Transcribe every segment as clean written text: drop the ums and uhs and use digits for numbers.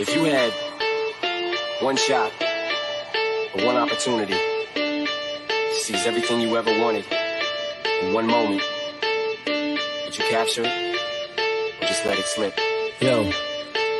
If you had one shot or one opportunity to seize everything you ever wanted in one moment, would you capture it or just let it slip? Yo.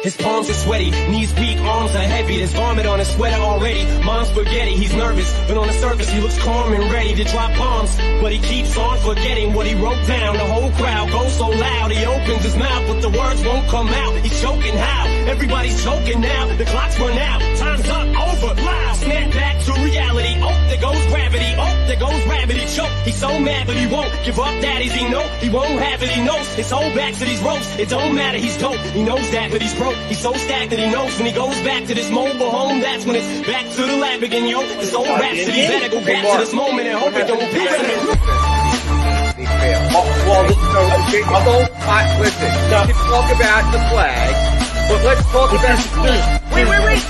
His palms are sweaty, knees weak, arms are heavy. There's vomit on his sweater already. Mom's spaghetti, he's nervous, but on the surface he looks calm and ready to drop bombs. But he keeps on forgetting what he wrote down. The whole crowd goes so loud, he opens his mouth, but the words won't come out. He's choking how? Everybody's choking now. The clock's run out, time's up, over, loud. Snap back to reality. Oh, there goes gravity. Oh, there goes rabbit. He choke. He's so mad, but he won't give up. Daddies, he know he won't have it. He knows his whole back to these ropes. It don't matter, he's dope. He knows that, but he's broke. He's so stacked that he knows when he goes back to this mobile home, that's when it's back to the lab again, yo. This old rhapsody better go back to this moment and hope it don't pass him. Listen, we can talk about the flag, but let's talk about... Wait.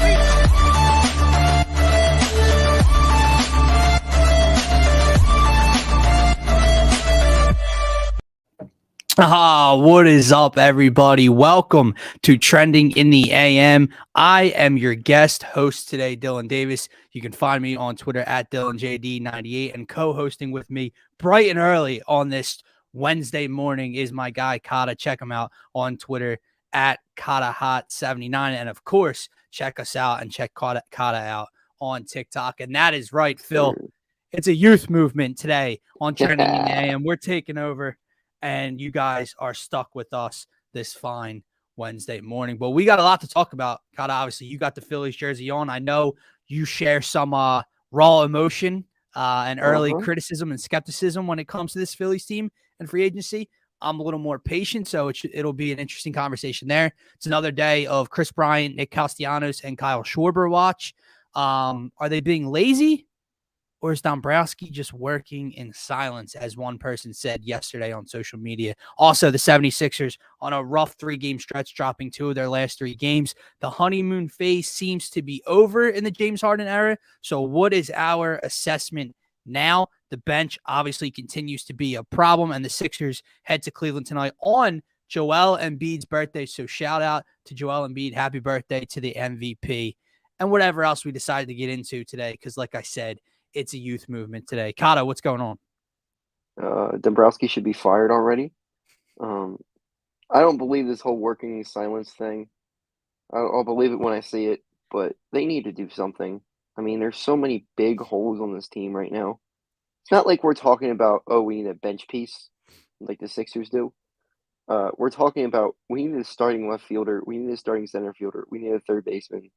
What is up, everybody? Welcome to Trending in the AM. I am your guest host today, Dylan Davis. You can find me on Twitter at DylanJD98, and co-hosting with me bright and early on this Wednesday morning is my guy, Kata. Check him out on Twitter at KataHot79. And of course, check us out and check Kata out on TikTok. And that is right, Phil. It's a youth movement today on Trending in the AM. We're taking over, and you guys are stuck with us this fine Wednesday morning. But we got a lot to talk about. Kata, obviously, you got the Phillies jersey on. I know you share some raw emotion and early criticism and skepticism when it comes to this Phillies team and free agency. I'm a little more patient, so it'll be an interesting conversation there. It's another day of Chris Bryant, Nick Castellanos, and Kyle Schwarber watch. Are they being lazy? Or is Dombrowski just working in silence, as one person said yesterday on social media? Also, the 76ers on a rough 3-game stretch, dropping 2 of their last 3 games. The honeymoon phase seems to be over in the James Harden era. So what is our assessment now? The bench obviously continues to be a problem, and the Sixers head to Cleveland tonight on Joel Embiid's birthday. So shout out to Joel Embiid. Happy birthday to the MVP. And whatever else we decided to get into today, because like I said, it's a youth movement today. Kata, what's going on? Dombrowski should be fired already. I don't believe this whole working in silence thing. I'll believe it when I see it, but they need to do something. I mean, there's so many big holes on this team right now. It's not like we're talking about, we need a bench piece like the Sixers do. We're talking about we need a starting left fielder, we need a starting center fielder, we need a third baseman.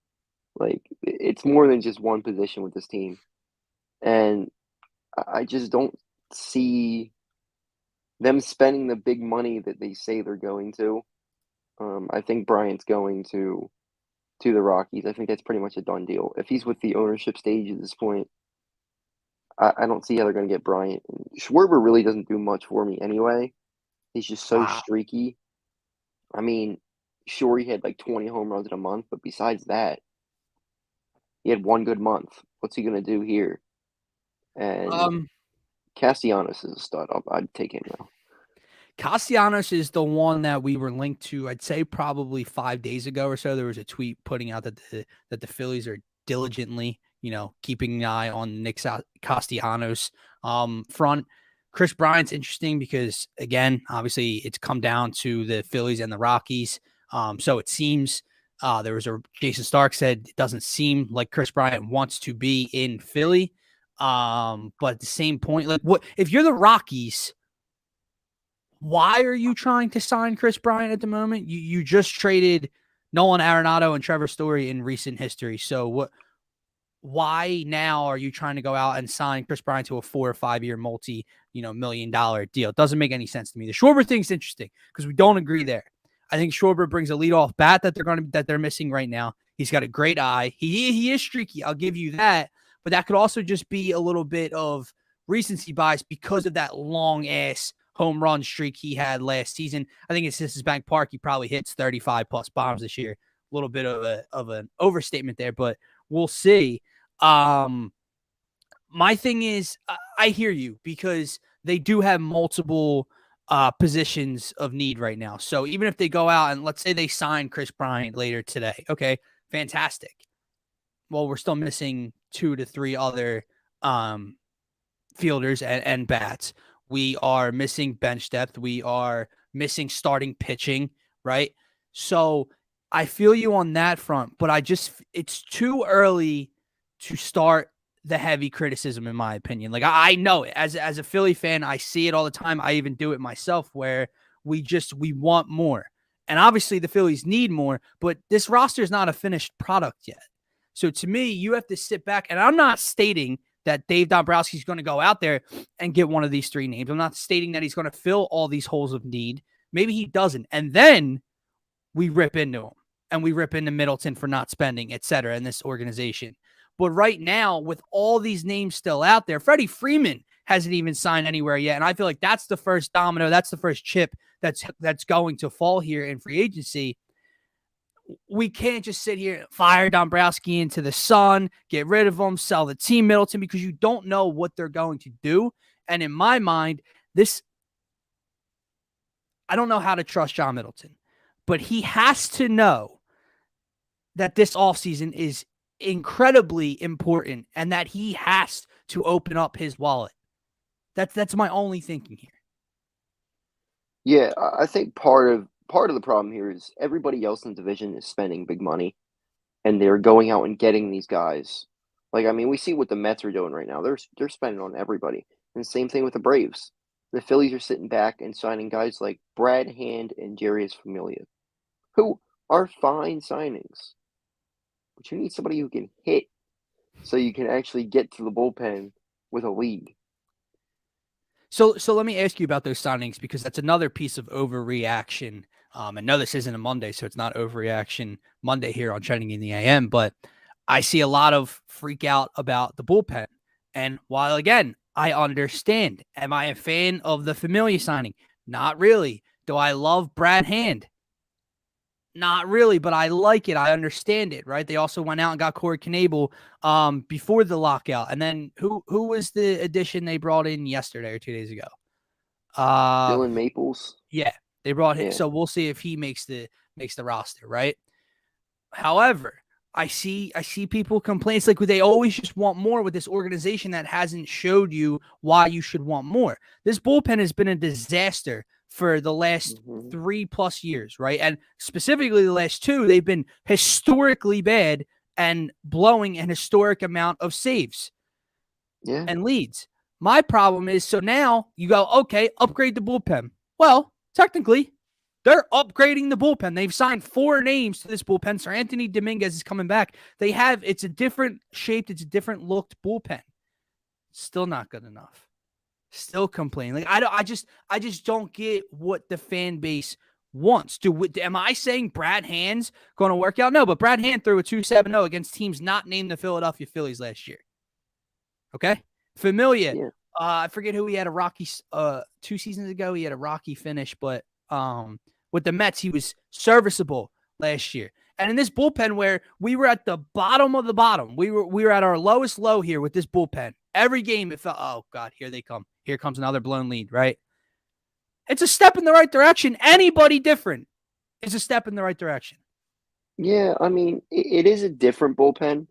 Like, it's more than just one position with this team. And I just don't see them spending the big money that they say they're going to. I think Bryant's going to the Rockies. I think that's pretty much a done deal. If he's with the ownership stage at this point, I don't see how they're going to get Bryant. Schwarber really doesn't do much for me anyway. He's just so streaky. I mean, sure, he had like 20 home runs in a month, but besides that, he had one good month. What's he going to do here? And Castellanos is a stud. I'd take him now. Castellanos is the one that we were linked to, I'd say probably 5 days ago or so. There was a tweet putting out that the Phillies are diligently, keeping an eye on Nick Castellanos front. Chris Bryant's interesting because, again, obviously it's come down to the Phillies and the Rockies. So it seems Jason Stark said it doesn't seem like Chris Bryant wants to be in Philly. But at the same point, like, what if you're the Rockies? Why are you trying to sign Chris Bryant at the moment? You just traded Nolan Arenado and Trevor Story in recent history. So why now are you trying to go out and sign Chris Bryant to a 4 or 5 year $1 million deal? It doesn't make any sense to me. The Schwarber thing's interesting because we don't agree there. I think Schwarber brings a leadoff bat that they're missing right now. He's got a great eye. He is streaky. I'll give you that. But that could also just be a little bit of recency bias because of that long-ass home run streak he had last season. I think at Citizens Bank Park, he probably hits 35-plus bombs this year. A little bit of an overstatement there, but we'll see. My thing is, I hear you because they do have multiple positions of need right now. So even if they go out and let's say they sign Chris Bryant later today, okay, fantastic. Well, we're still missing 2 to 3 other fielders and bats. We are missing bench depth. We are missing starting pitching, right? So I feel you on that front, but it's too early to start the heavy criticism, in my opinion. Like I know it as a Philly fan, I see it all the time. I even do it myself where we want more. And obviously the Phillies need more, but this roster is not a finished product yet. So to me, you have to sit back, and I'm not stating that Dave Dombrowski is going to go out there and get one of these 3 names. I'm not stating that he's going to fill all these holes of need. Maybe he doesn't. And then we rip into him and we rip into Middleton for not spending, et cetera, in this organization. But right now, with all these names still out there, Freddie Freeman hasn't even signed anywhere yet. And I feel like that's the first domino. That's the first chip that's going to fall here in free agency. We can't just sit here and fire Dombrowski into the sun, get rid of him, sell the team Middleton, because you don't know what they're going to do. And in my mind, I don't know how to trust John Middleton, but he has to know that this offseason is incredibly important and that he has to open up his wallet. That's my only thinking here. Yeah, I think part of the problem here is everybody else in the division is spending big money, and they're going out and getting these guys. Like, I mean, we see what the Mets are doing right now. They're spending on everybody. And same thing with the Braves. The Phillies are sitting back and signing guys like Brad Hand and Jarius Familia, who are fine signings. But you need somebody who can hit so you can actually get to the bullpen with a lead. So let me ask you about those signings, because that's another piece of overreaction. And no, this isn't a Monday, so it's not overreaction Monday here on Trending in the AM, but I see a lot of freak out about the bullpen. And while, again, I understand, am I a fan of the Familia signing? Not really. Do I love Brad Hand? Not really, but I like it. I understand it, right? They also went out and got Corey Knebel before the lockout. And then who was the addition they brought in yesterday or 2 days ago? Dylan Maples. Yeah, they brought him. Yeah. So we'll see if he makes the roster, right? However, I see people complain. It's like they always just want more with this organization that hasn't showed you why you should want more. This bullpen has been a disaster for the last 3+ years, right? And specifically the last 2, they've been historically bad and blowing an historic amount of saves and leads. My problem is, so now you go, okay, upgrade the bullpen. Well, technically, they're upgrading the bullpen. They've signed 4 names to this bullpen. Sir Anthony Dominguez is coming back. It's a different shaped, it's a different looked bullpen. Still not good enough. Still complaining. Like I just don't get what the fan base wants. Am I saying Brad Hand's going to work out? No, but Brad Hand threw a 2.70 against teams not named the Philadelphia Phillies last year. Okay, Familia. Yeah. I forget who he had a rocky 2 seasons ago. He had a rocky finish, but with the Mets he was serviceable last year. And in this bullpen where we were at the bottom of the bottom, we were at our lowest low here with this bullpen. Every game it felt, oh God, here they come. Here comes another blown lead, right? It's a step in the right direction. Anybody different is a step in the right direction. Yeah, I mean, it is a different bullpen,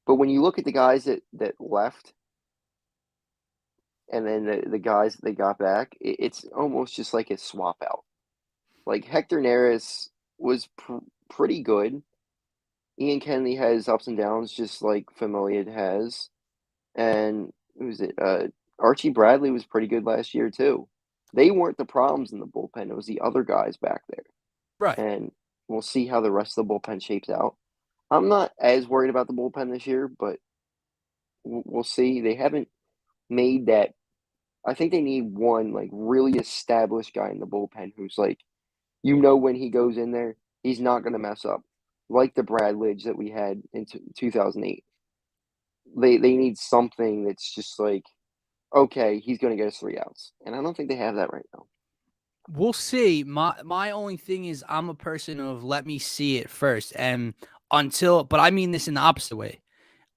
but when you look at the guys that left and then the guys that they got back, it's almost just like a swap out. Like Hector Neris was pretty good. Ian Kennedy has ups and downs, just like Familia has. And who was it? Archie Bradley was pretty good last year too. They weren't the problems in the bullpen. It was the other guys back there. Right. And we'll see how the rest of the bullpen shapes out. I'm not as worried about the bullpen this year, but we'll see. They haven't made that. I think they need one like really established guy in the bullpen who's like, when he goes in there, he's not going to mess up, like the Brad Lidge that we had in 2008. They need something that's just like, okay, he's going to get us 3 outs. And I don't think they have that right now. We'll see. My only thing is I'm a person of let me see it first. And but I mean this in the opposite way.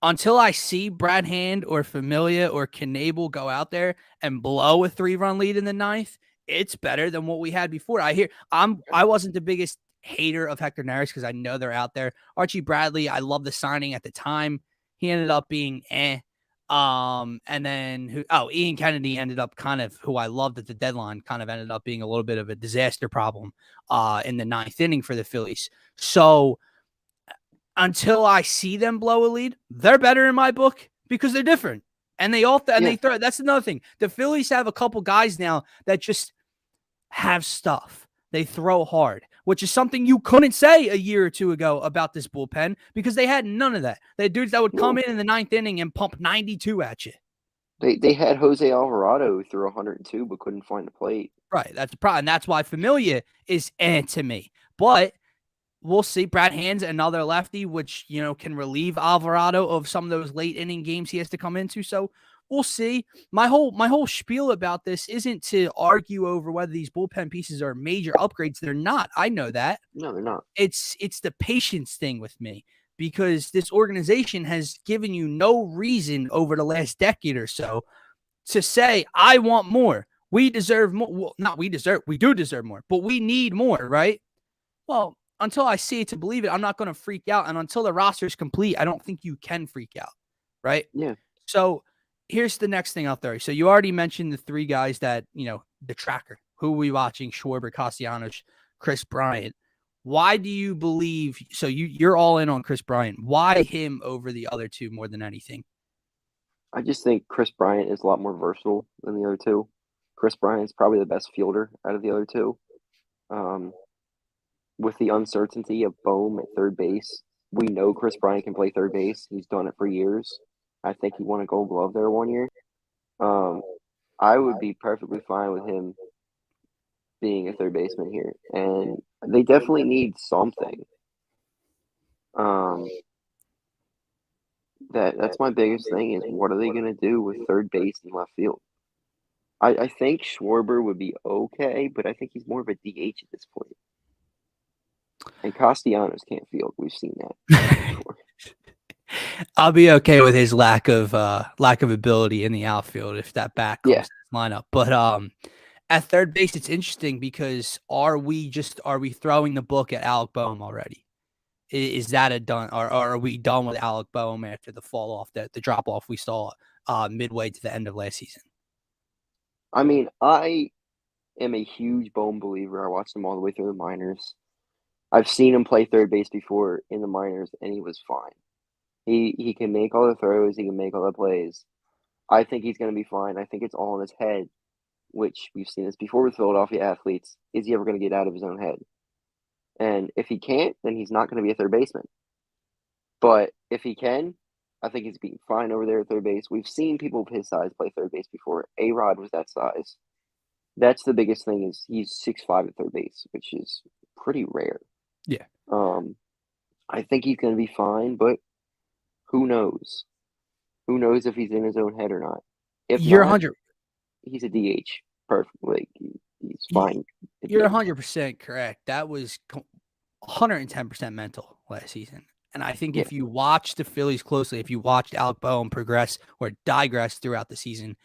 Until I see Brad Hand or Familia or Knebel go out there and blow a 3-run lead in the 9th, it's better than what we had before. I wasn't the biggest hater of Hector Neris because I know they're out there. Archie Bradley, I love the signing at the time. He ended up being and then Ian Kennedy ended up kind of, who I loved at the deadline, kind of ended up being a little bit of a disaster problem in the 9th inning for the Phillies. So until I see them blow a lead, they're better in my book because they're different. And they they throw. That's another thing. The Phillies have a couple guys now that just have stuff. They throw hard, which is something you couldn't say a year or two ago about this bullpen because they had none of that. They had dudes that would come in the 9th inning and pump 92 at you. They had Jose Alvarado who threw 102 but couldn't find the plate. Right. That's the problem. And that's why Familia is to me. But we'll see. Brad Hand's another lefty, which, can relieve Alvarado of some of those late inning games he has to come into. So we'll see. My whole spiel about this isn't to argue over whether these bullpen pieces are major upgrades. They're not. I know that. No, they're not. It's the patience thing with me because this organization has given you no reason over the last decade or so to say, I want more. We deserve more. Well, not we do deserve more, but we need more, right? Well, until I see it to believe it, I'm not going to freak out. And until the roster is complete, I don't think you can freak out, right? Yeah. So here's the next thing I'll throw. So you already mentioned the 3 guys that, the tracker. Who are we watching? Schwarber, Castellanos, Chris Bryant. Why do you believe – so you're all in on Chris Bryant. Why him over the other 2 more than anything? I just think Chris Bryant is a lot more versatile than the other 2. Chris Bryant is probably the best fielder out of the other 2. With the uncertainty of Bohm at third base, we know Chris Bryant can play third base. He's done it for years. I think he won a Gold Glove there one year. I would be perfectly fine with him being a third baseman here, and they definitely need something. That's my biggest thing is what are they going to do with third base and left field? I think Schwarber would be okay, but I think he's more of a DH at this point. And Castellanos can't field. We've seen that before. I'll be okay with his lack of ability in the outfield if that back comes to the lineup. But at third base, it's interesting because are we throwing the book at Alec Boehm already? Is that a done, or are we done with Alec Boehm after the fall off, the drop off we saw midway to the end of last season? I mean, I am a huge Boehm believer. I watched him all the way through the minors. I've seen him play third base before in the minors, and he was fine. He can make all the throws. He can make all the plays. I think he's going to be fine. I think it's all in his head, which we've seen this before with Philadelphia athletes. Is he ever going to get out of his own head? And if he can't, then he's not going to be a third baseman. But if he can, I think he's being fine over there at third base. We've seen people of his size play third base before. A-Rod was that size. That's the biggest thing is he's 6'5" at third base, which is pretty rare. Yeah. I think he's going to be fine, but who knows? Who knows if he's in his own head or not? If you're not, 100. He's a DH. Perfect. Like he's fine. You're 100% correct. That was 110% mental last season. And I think if you watch the Phillies closely, if you watched Alec Boehm progress or digress throughout the season,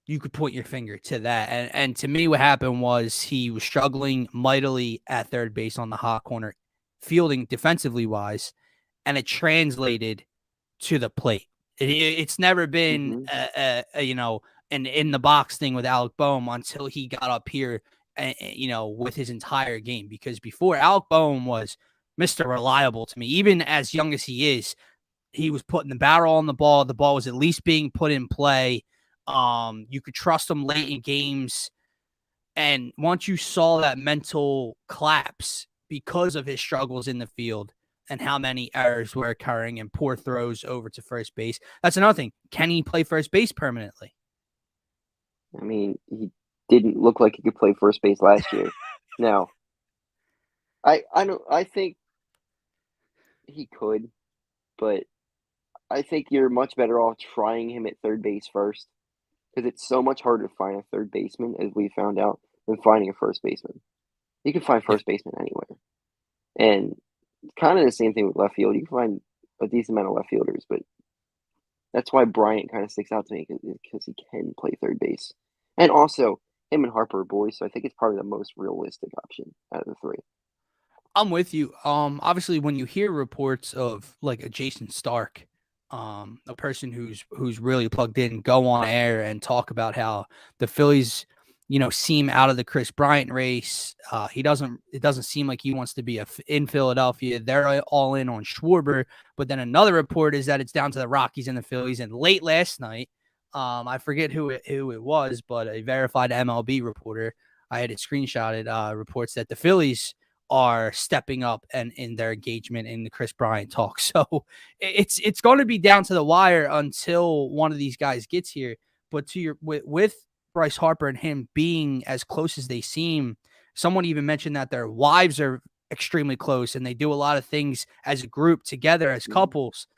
you could point your finger to that. And to me, what happened was he was struggling mightily at third base on the hot corner, fielding defensively wise, and it translated to the plate. It's never been, an in the box thing with Alec Boehm until he got up here, with his entire game. Because before, Alec Boehm was Mr. Reliable to me. Even as young as he is, he was putting the barrel on the ball. The ball was at least being put in play. You could trust him late in games. And once you saw that mental collapse because of his struggles in the field and how many errors were occurring and poor throws over to first base, that's another thing. Can he play first base permanently? I mean, he didn't look like he could play first base last year. Now, I think he could, but I think you're much better off trying him at third base first because it's so much harder to find a third baseman, as we found out, than finding a first baseman. You can find first baseman anywhere. And kind of the same thing with left field. You can find a decent amount of left fielders, but that's why Bryant kind of sticks out to me because he can play third base. And also, him and Harper are boys, so I think it's probably the most realistic option out of the three. I'm with you. Obviously, when you hear reports of like a Jason Stark, a person who's really plugged in, go on air and talk about how the Phillies, seem out of the Chris Bryant race. It doesn't seem like he wants to be in Philadelphia. They're all in on Schwarber, but then another report is that it's down to the Rockies and the Phillies. And late last night, I forget who it was, but a verified MLB reporter, I had it screenshotted, reports that the Phillies are stepping up and in their engagement in the Chris Bryant talk. So it's going to be down to the wire until one of these guys gets here. But with Bryce Harper and him being as close as they seem, someone even mentioned that their wives are extremely close and they do a lot of things as a group together as couples.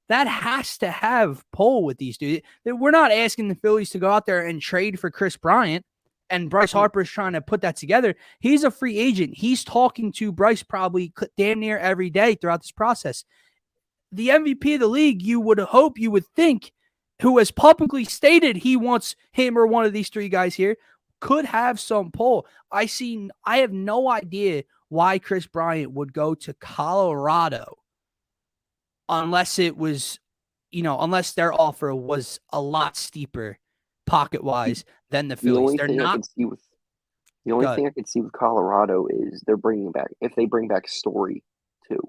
That has to have pull with these dudes. We're not asking the Phillies to go out there and trade for Chris Bryant. And Bryce Harper is trying to put that together. He's a free agent. He's talking to Bryce probably damn near every day throughout this process. The MVP of the league, you would think, who has publicly stated he wants him or one of these three guys here, could have some pull. I have no idea why Chris Bryant would go to Colorado unless it was, unless their offer was a lot steeper pocket-wise than the Phillies. The only thing I could see with Colorado is if they bring back Story too.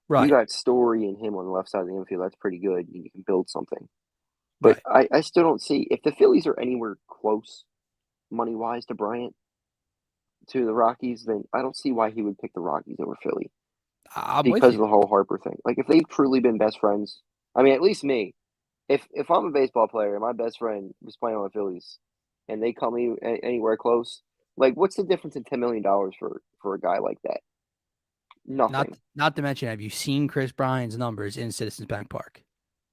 Right. You got Story and him on the left side of the infield. That's pretty good. You can build something. But right. I still don't see, if the Phillies are anywhere close money-wise to Bryant, to the Rockies, then I don't see why he would pick the Rockies over Philly. Because of the whole Harper thing. Like, if they've truly been best friends, I mean, at least me, if I'm a baseball player and my best friend was playing on the Phillies and they come anywhere close, like, what's the difference in $10 million for a guy like that? Nothing. Not to mention, have you seen Chris Bryant's numbers in Citizens Bank Park?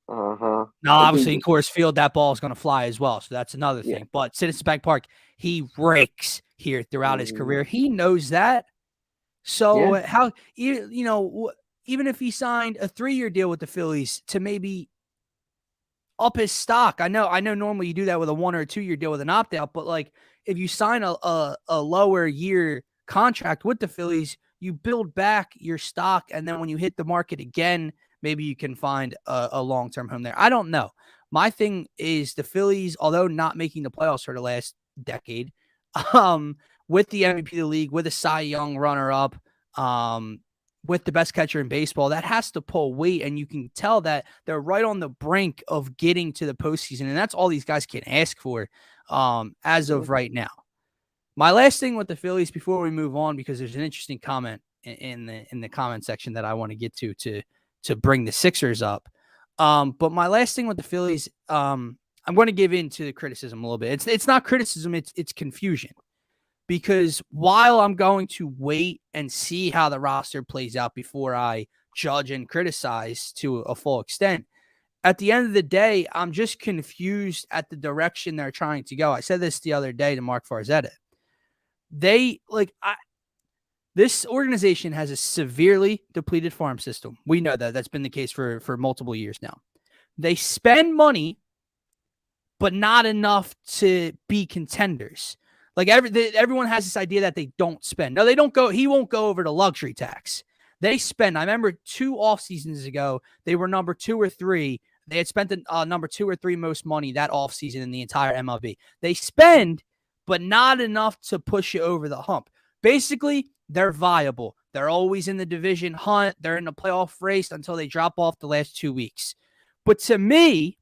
Uh-huh. Now, obviously, in Coors Field, that ball is going to fly as well, so that's another thing. But Citizens Bank Park, he rakes here throughout his career. He knows that. So how, even if he signed a 3-year deal with the Phillies to maybe up his stock, I know normally you do that with a 1 or 2-year deal with an opt-out, but like if you sign a lower year contract with the Phillies, you build back your stock, and then when you hit the market again, maybe you can find a long-term home there. I don't know. My thing is the Phillies, although not making the playoffs for the last decade, with the MVP of the league, with a Cy Young runner-up, with the best catcher in baseball, that has to pull weight, and you can tell that they're right on the brink of getting to the postseason, and that's all these guys can ask for as of right now. My last thing with the Phillies before we move on, because there's an interesting comment in the comment section that I want to get to bring the Sixers up. But my last thing with the Phillies, I'm going to give in to the criticism a little bit. It's not criticism, it's confusion. Because while I'm going to wait and see how the roster plays out before I judge and criticize to a full extent, at the end of the day, I'm just confused at the direction they're trying to go. I said this the other day to Mark Farzetta. This organization has a severely depleted farm system. We know that. That's been the case for multiple years now. They spend money, but not enough to be contenders. Like everyone has this idea that they don't spend. No, they don't go. He won't go over the luxury tax. They spend. I remember 2 off seasons ago, they were number 2 or 3. They had spent the number 2 or 3 most money that off season in the entire MLB. They spend, but not enough to push you over the hump. Basically, they're viable. They're always in the division hunt. They're in the playoff race until they drop off the last 2 weeks. But to me,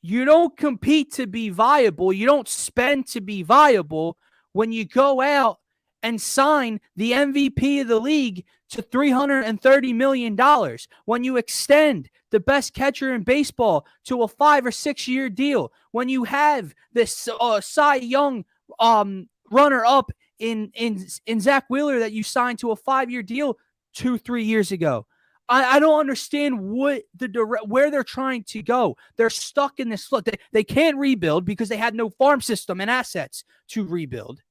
you don't compete to be viable. You don't spend to be viable when you go out and sign the MVP of the league to $330 million. When you extend the best catcher in baseball to a 5 or 6 year deal. When you have this Cy Young runner-up in Zach Wheeler that you signed to a 5-year deal 2-3 years ago. I don't understand where they're trying to go. They're stuck in this flood. They can't rebuild because they had no farm system and assets to rebuild,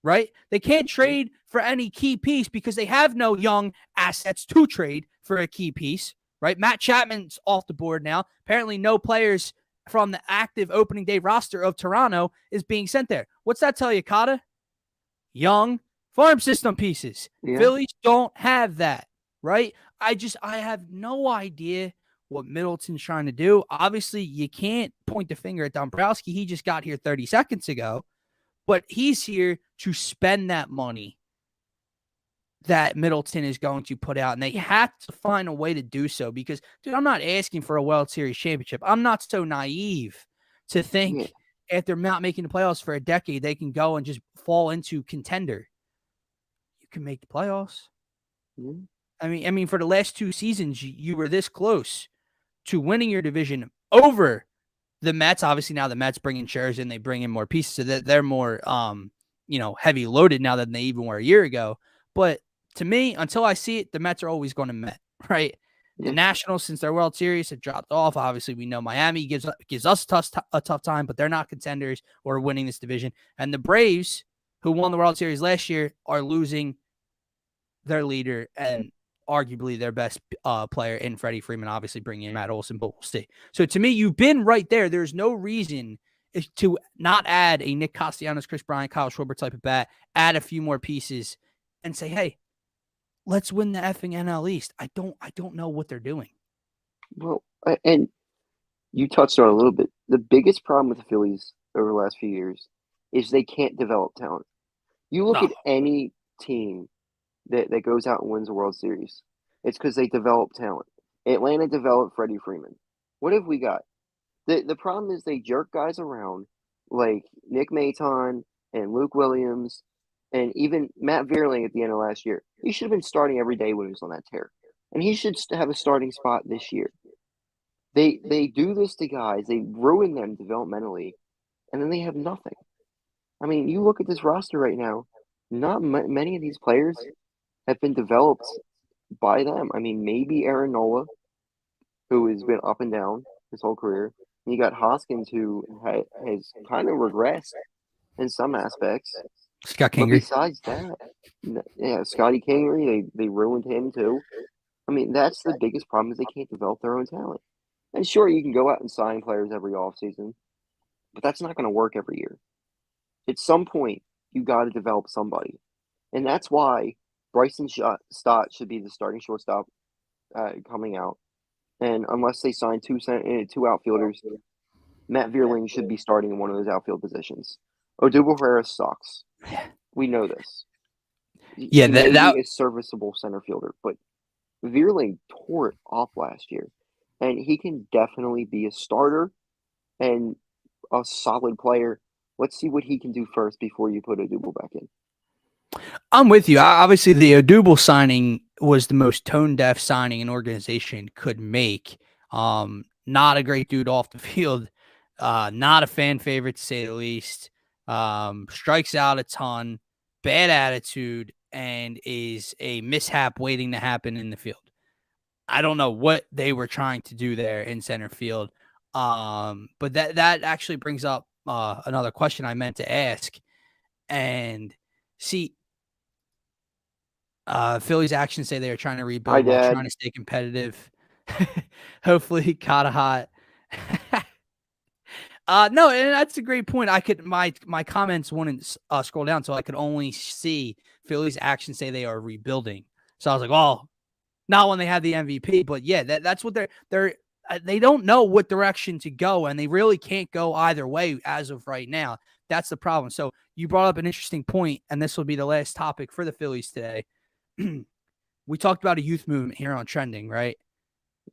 right? They can't trade for any key piece because they have no young assets to trade for a key piece, right? Matt Chapman's off the board now. Apparently no players from the active opening day roster of Toronto is being sent there. What's that tell you, Kata? Young farm system pieces. Yeah. Phillies don't have that, right? I have no idea what Middleton's trying to do. Obviously, you can't point the finger at Dombrowski. He just got here 30 seconds ago, but he's here to spend that money that Middleton is going to put out, and they have to find a way to do so because, dude, I'm not asking for a World Series championship. I'm not so naive to think after not making the playoffs for a decade, they can go and just fall into contender. You can make the playoffs. Mm-hmm. I mean, for the last 2 seasons, you were this close to winning your division over the Mets. Obviously, now the Mets bring in shares and they bring in more pieces, so that they're more, heavy loaded now than they even were a year ago. But to me, until I see it, the Mets are always going to Met, right? Yeah. The Nationals, since their World Series have dropped off, obviously we know Miami gives us a tough time, but they're not contenders or winning this division. And the Braves, who won the World Series last year, are losing their leader and arguably their best player in Freddie Freeman, obviously bringing in Matt Olson, but we'll see. So to me, you've been right there. There's no reason to not add a Nick Castellanos, Chris Bryant, Kyle Schwarber type of bat, add a few more pieces and say, hey, let's win the effing NL East. I don't know what they're doing. Well, and you touched on it a little bit. The biggest problem with the Phillies over the last few years is they can't develop talent. You look at any team that goes out and wins a World Series, it's because they develop talent. Atlanta developed Freddie Freeman. What have we got? The problem is they jerk guys around like Nick Maton and Luke Williams and even Matt Vierling at the end of last year. He should have been starting every day when he was on that tear. And he should have a starting spot this year. They do this to guys. They ruin them developmentally, and then they have nothing. I mean, you look at this roster right now, not many of these players have been developed by them. I mean, maybe Aaron Nola, who has been up and down his whole career. And you got Hoskins, who has kind of regressed in some aspects. Scott Kingery. But besides that, yeah, Scotty Kingery, they ruined him too. I mean, that's the biggest problem is they can't develop their own talent. And sure, you can go out and sign players every offseason, but that's not going to work every year. At some point, you got to develop somebody. And that's why Bryson Stott should be the starting shortstop coming out. And unless they sign two outfielders, Matt Vierling should be starting in one of those outfield positions. Odubel Herrera sucks. We know this. Yeah, he may be a serviceable center fielder, but Vierling tore it off last year. And he can definitely be a starter and a solid player. Let's see what he can do first before you put Odubel back in. I'm with you. Obviously, the Odubel signing was the most tone-deaf signing an organization could make. Not a great dude off the field. Not a fan favorite, to say the least. Strikes out a ton. Bad attitude. And is a mishap waiting to happen in the field. I don't know what they were trying to do there in center field. But that actually brings up another question I meant to ask. And see, Phillies actions say they are trying to rebuild while trying to stay competitive. Hopefully, caught a hot. No, and that's a great point. I could my comments wouldn't scroll down, so I could only see Phillies actions say they are rebuilding. So I was like, oh, not when they have the MVP, but yeah, that's what they don't know what direction to go, and they really can't go either way as of right now. That's the problem. So you brought up an interesting point, and this will be the last topic for the Phillies today. We talked about a youth movement here on Trending, right?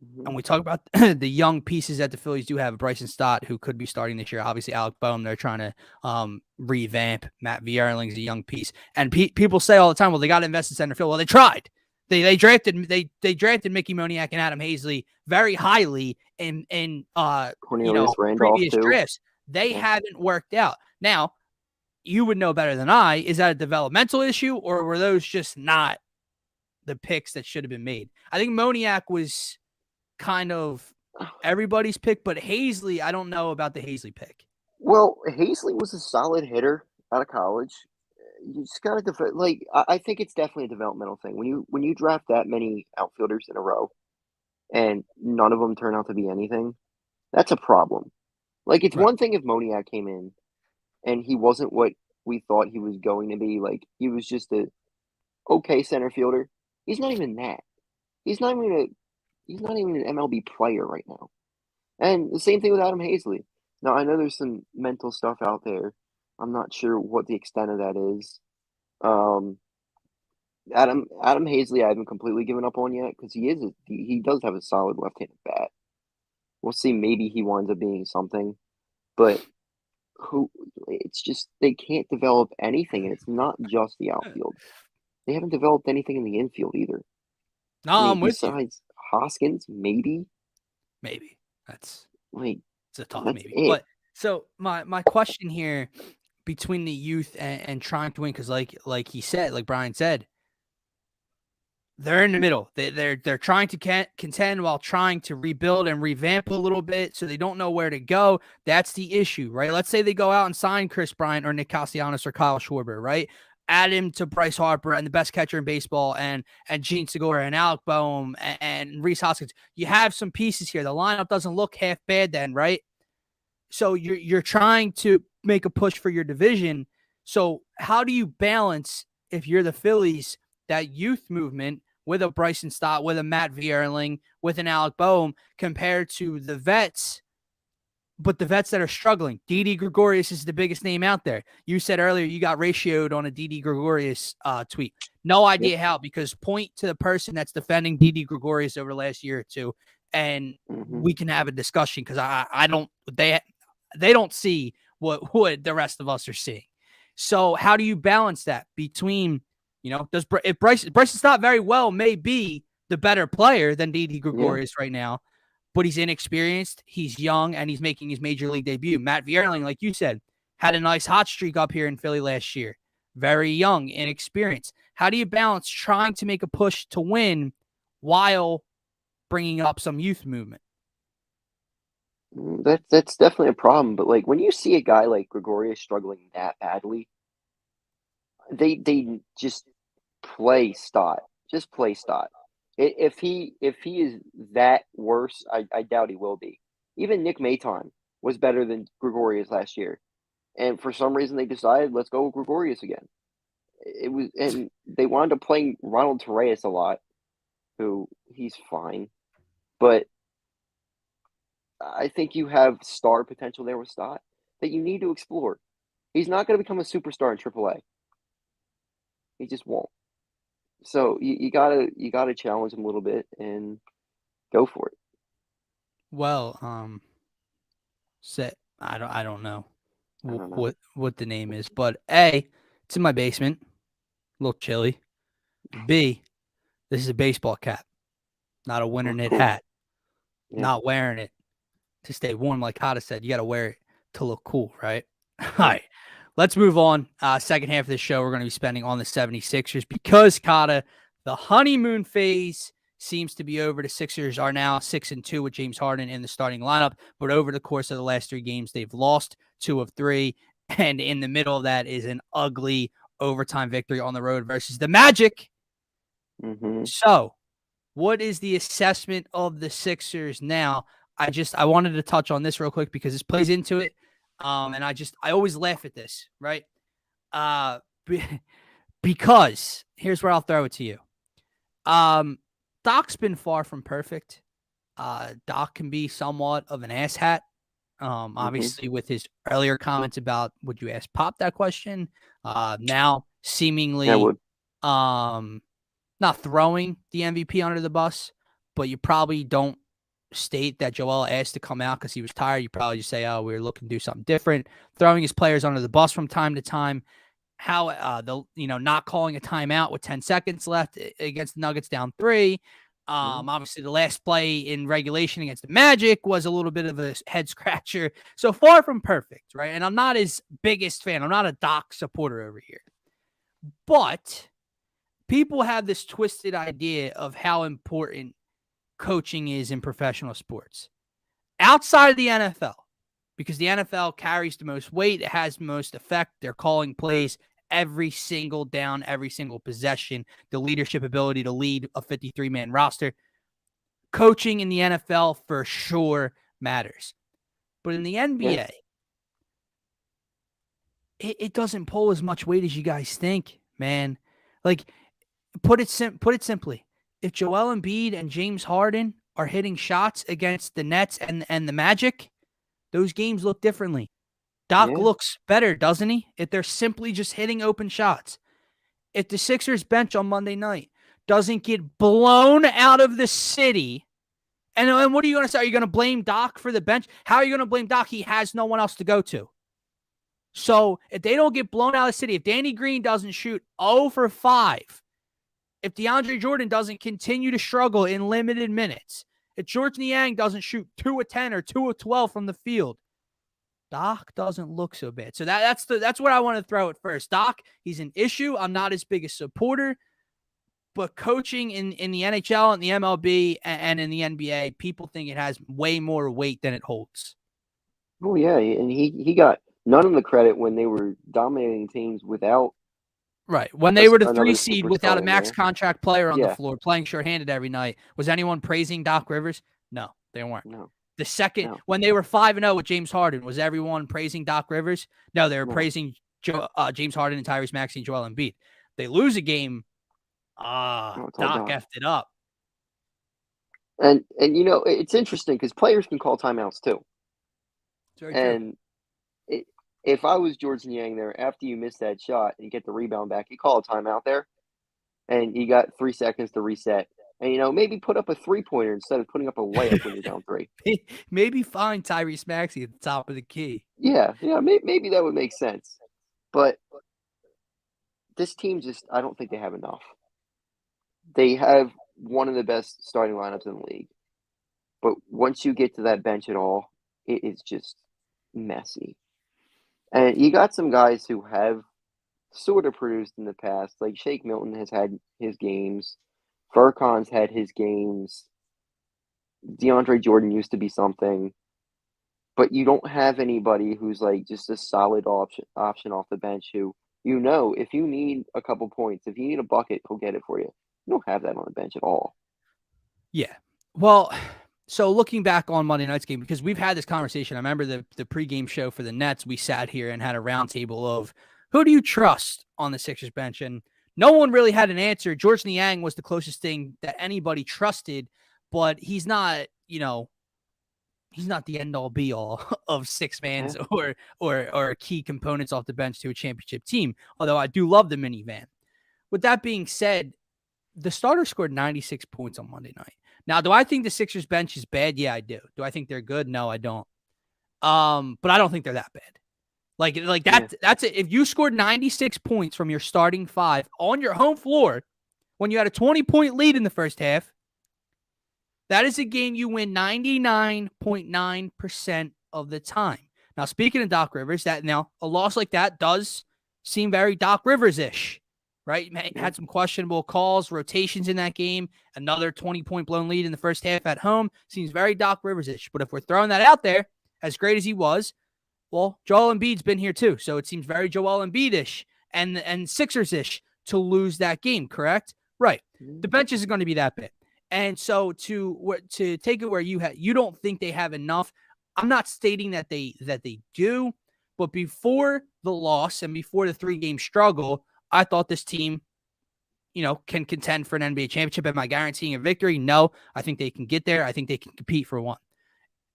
Mm-hmm. And we talk about the young pieces that the Phillies do have. Bryson Stott, who could be starting this year. Obviously, Alec Boehm, they're trying to revamp. Matt Vierling's a young piece. And people say all the time, well, they got to invest in center field. Well, they tried. They drafted Mickey Moniak and Adam Hazley very highly in previous drafts. They haven't worked out. Now, you would know better than I. Is that a developmental issue, or were those just not the picks that should have been made? I think Moniak was kind of everybody's pick, but Hazley, I don't know about the Hazley pick. Well, Hazley was a solid hitter out of college. You just got to I think it's definitely a developmental thing. When you draft that many outfielders in a row, and none of them turn out to be anything, that's a problem. Like, it's Right. one thing if Moniak came in and he wasn't what we thought he was going to be. Like, he was just a okay center fielder. He's not even that. He's not even a he's not even an MLB player right now. And the same thing with Adam Hazley. Now, I know there's some mental stuff out there. I'm not sure what the extent of that is. Um, Adam Hazley, I haven't completely given up on yet because he does have a solid left-handed bat. We'll see. Maybe he winds up being something, but who? It's just they can't develop anything, and it's not just the outfield. They haven't developed anything in the infield either. No, I mean, I'm with you. besides Hoskins, maybe Maybe that's like it's a tough that's maybe. it. But so my question here between the youth and trying to win, because like he said, like Brian said, they're in the middle. They're trying to contend while trying to rebuild and revamp a little bit, so they don't know where to go. That's the issue, right? Let's say they go out and sign Chris Bryant or Nick Castellanos or Kyle Schwarber, right? Add him to Bryce Harper and the best catcher in baseball, and Gene Segura and Alec Boehm and Rhys Hoskins. You have some pieces here. The lineup doesn't look half bad then, right? So you're trying to make a push for your division. So how do you balance, if you're the Phillies, that youth movement with a Bryson Stott, with a Matt Vierling, with an Alec Boehm, compared to the vets, but the vets that are struggling? Didi Gregorius is the biggest name out there. You said earlier you got ratioed on a Didi Gregorius tweet. No idea how, because point to the person that's defending Didi Gregorius over the last year or two, and we can have a discussion, because I don't they don't see what the rest of us are seeing. So how do you balance that between, if Bryson Stott very well may be the better player than Didi Gregorius right now, but he's inexperienced, he's young, and he's making his major league debut. Matt Vierling, like you said, had a nice hot streak up here in Philly last year. Very young, inexperienced. How do you balance trying to make a push to win while bringing up some youth movement? That's definitely a problem. But like when you see a guy like Gregorius struggling that badly, they just play Stott. Just play Stott. If he is that worse, I doubt he will be. Even Nick Maton was better than Gregorius last year, and for some reason they decided let's go with Gregorius again. It was, and they wound up playing Ronald Torreyes a lot, who he's fine, but I think you have star potential there with Stott that you need to explore. He's not going to become a superstar in AAA. He just won't. So you gotta challenge him a little bit and go for it. Well, I don't know I don't know. what the name is, but A, it's in my basement, a little chilly. B, this is a baseball cap, not a winter knit Cool. hat. Yeah. Not wearing it to stay warm, like Hada said. You got to wear it to look cool, right? All right, let's move on. Second half of the show, we're going to be spending on the 76ers because, Kata, the honeymoon phase seems to be over. The Sixers are now 6-2 with James Harden in the starting lineup, but over the course of the last 3 games, they've lost 2 of 3, and in the middle of that is an ugly overtime victory on the road versus the Magic. So, what is the assessment of the Sixers now? I wanted to touch on this real quick because this plays into it. And I always laugh at this, right? Because here's where I'll throw it to you. Doc's been far from perfect. Doc can be somewhat of an asshat. Obviously with his earlier comments about, would you ask Pop that question? Now seemingly, not throwing the MVP under the bus, but you probably don't state that Joel asked to come out because he was tired. You probably just say, oh, we were looking to do something different. Throwing his players under the bus from time to time. How not calling a timeout with 10 seconds left against the Nuggets down 3. Obviously the last play in regulation against the Magic was a little bit of a head scratcher. So far from perfect, right? And I'm not his biggest fan. I'm not a Doc supporter over here. But people have this twisted idea of how important coaching is in professional sports outside of the NFL, because the NFL carries the most weight. It has the most effect. They're calling plays every single down, every single possession, the leadership ability to lead a 53-man roster. Coaching in the NFL for sure matters. But in the NBA, it doesn't pull as much weight as you guys think, man. Like, put it simply, if Joel Embiid and James Harden are hitting shots against the Nets and the Magic, those games look differently. Doc looks better, doesn't he? If they're simply just hitting open shots. If the Sixers bench on Monday night doesn't get blown out of the city, and what are you going to say? Are you going to blame Doc for the bench? How are you going to blame Doc? He has no one else to go to. So if they don't get blown out of the city, if Danny Green doesn't shoot 0 for 5, if DeAndre Jordan doesn't continue to struggle in limited minutes, if George Niang doesn't shoot 2 of 10 or 2 of 12 from the field, Doc doesn't look so bad. So that's what I want to throw at first. Doc, he's an issue. I'm not his biggest supporter, but coaching in the NHL and the MLB and in the NBA, people think it has way more weight than it holds. Oh yeah, and he got none of the credit when they were dominating teams without. Right. When they were the 3 another seed without a superstar max there. contract player on the floor, playing shorthanded every night, was anyone praising Doc Rivers? No, they weren't. No. The second, when they were 5-0 with James Harden, was everyone praising Doc Rivers? No, they were praising James Harden and Tyrese Maxey and Joel Embiid. They lose a game, Doc effed it up. And you know, it's interesting because players can call timeouts too. And if I was George Niang there, after you miss that shot and you get the rebound back, you call a timeout there, and you got 3 seconds to reset. And, you know, maybe put up a 3-pointer instead of putting up a layup when you're down 3. Maybe find Tyrese Maxey at the top of the key. Yeah, maybe that would make sense. But this team I don't think they have enough. They have one of the best starting lineups in the league. But once you get to that bench at all, it is just messy. And you got some guys who have sort of produced in the past. Like Shake Milton has had his games. Furkan's had his games. DeAndre Jordan used to be something. But you don't have anybody who's like just a solid option off the bench who, you know, if you need a couple points, if you need a bucket, he'll get it for you. You don't have that on the bench at all. Yeah. Well, so looking back on Monday night's game, because we've had this conversation. I remember the pregame show for the Nets. We sat here and had a roundtable of who do you trust on the Sixers bench? And no one really had an answer. George Niang was the closest thing that anybody trusted, but he's not, you know, he's not the end-all be-all of six-mans or key components off the bench to a championship team, although I do love the minivan. With that being said, the starter scored 96 points on Monday night. Now, do I think the Sixers bench is bad? Yeah, I do. Do I think they're good? No, I don't. But I don't think they're that bad. Like that. Yeah. That's it. If you scored 96 points from your starting 5 on your home floor when you had a 20-point lead in the first half, that is a game you win 99.9% of the time. Now, speaking of Doc Rivers, a loss like that does seem very Doc Rivers-ish, right? Had some questionable calls, rotations in that game, another 20-point blown lead in the first half at home. Seems very Doc Rivers-ish. But if we're throwing that out there, as great as he was, well, Joel Embiid's been here too. So it seems very Joel Embiid-ish and Sixers-ish to lose that game, correct? Right. The bench isn't going to be that big. And so to take it where you don't think they have enough. I'm not stating that they do, but before the loss and before the 3-game struggle, I thought this team, can contend for an NBA championship. Am I guaranteeing a victory? No, I think they can get there. I think they can compete for one.